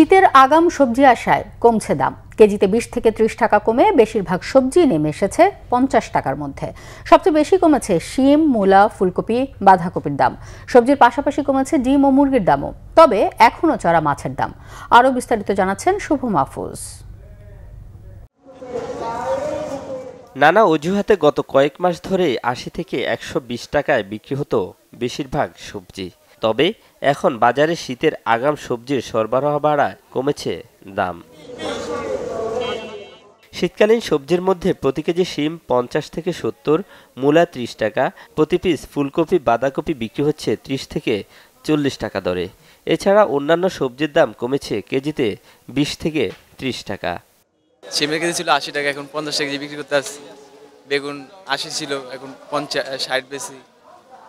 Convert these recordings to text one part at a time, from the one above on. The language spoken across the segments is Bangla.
শীতের আগাম সবজি আসায় কমছে দাম। কেজিতে 20 থেকে 30 টাকা কমে বেশিরভাগ সবজি নেমে এসেছে 50 টাকার মধ্যে। সবচেয়ে বেশি কমেছে শিম, মূলা, ফুলকপি, বাঁধাকপির দাম। সবজির পাশাপাশি কমেছে ডিম ও মুরগির দামও। তবে এখনো চড়া মাছের দাম। আরও বিস্তারিত জানাচ্ছেন শুভ মাহফুজ। নানা অজুহাতে গত কয়েক মাস ধরে 80 থেকে 120 টাকায় বিক্রি হতো বেশিরভাগ সবজি। তবে এখন বাজারে শীতের আগাম সবজির সরবরাহ বাড়ায় কমেছে দাম। শীতকালীন সবজির মধ্যে প্রতি কেজি শিম 50 থেকে 70, মূলা 30 টাকা, প্রতি পিস ফুলকপি, বাঁধাকপি বিক্রি হচ্ছে 30 থেকে 40 টাকা দরে। এছাড়া অন্যান্য সবজির দাম কমেছে কেজিতে 20 থেকে 30 টাকা। শিমের কেজি ছিল 80 টাকা, এখন 50 টাকা কেজি বিক্রি করতে আসছি। বেগুন 80 ছিল, এখন 60 বেশি।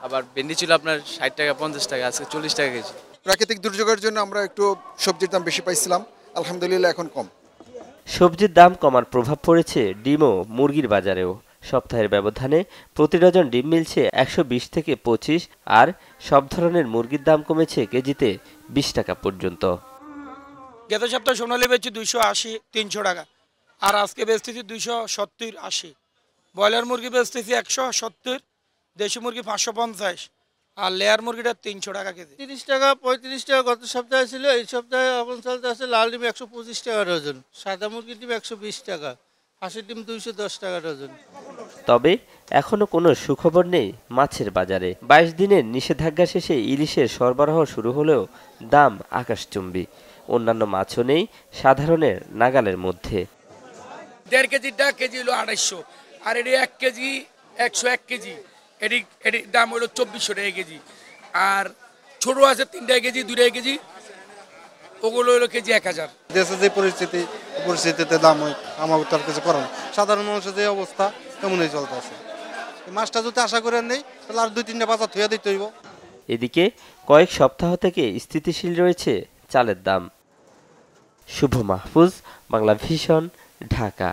আবার ভেন্ডি ছিল আপনার 60 টাকা 50 টাকা, আজকে 40 টাকা কেজি। প্রাকৃতিক দুর্যোগের জন্য আমরা একটু সবজির দাম বেশি পাইছিলাম, আলহামদুলিল্লাহ এখন কম। সবজির দাম কমার প্রভাব পড়েছে ডিম ও মুরগির বাজারেও। সপ্তাহের ব্যবধানে প্রতি ডজন ডিম মিলছে 120 থেকে 25, আর সব ধরনের মুরগির দাম কমেছে কেজিতে 20 টাকা পর্যন্ত। গত সপ্তাহে সোনালী বেচছি 280, 300 টাকা, আর আজকে বেচতেছি 270, 80। ব্রয়লার মুরগি বেচতেছি 170, দেশি মুরগি 550, আর লেয়ার মুরগিটা 300 টাকা কেজি। 30 টাকা 35 টাকা গত সপ্তাহে ছিল, এই সপ্তাহে এখন চলতে আছে লাল ডিম 125 টাকা ডজন, সাদা মুরগির ডিম 120 টাকা, হাঁসের ডিম 210 টাকা ডজন। তবে এখনো কোনো সুখবর নেই মাছের বাজারে। 22 দিনের নিষেধাজ্ঞা শেষে ইলিশের সরবরাহ শুরু হলেও দাম আকাশচুম্বী। অন্যান্য মাছও নেই সাধারণের নাগালের মধ্যে। 1.5 কেজিটা কেজি হলো 250, আর এটি 1 কেজি 101 কেজি, এটির দাম হলো 2400 টাকা কেজি। আর ছোট আছে 3 টাকা কেজি, 2 টাকা কেজি, ওগুলো হলো কেজি 1000। দেশে যে পরিস্থিতিতে দাম হয় আমার তার কিছু করার, সাধারণ মানুষের যে অবস্থা তেমনই চলতে আছে। মাছটা যদি আশা করে নেই তাহলে আর 2-3টা বাজার থুয়া দিতে হইব। এদিকে কয়েক সপ্তাহ থেকে স্থিতিশীল রয়েছে চালের দাম। শুভ মাহফুজ, বাংলা ভিশন, ঢাকা।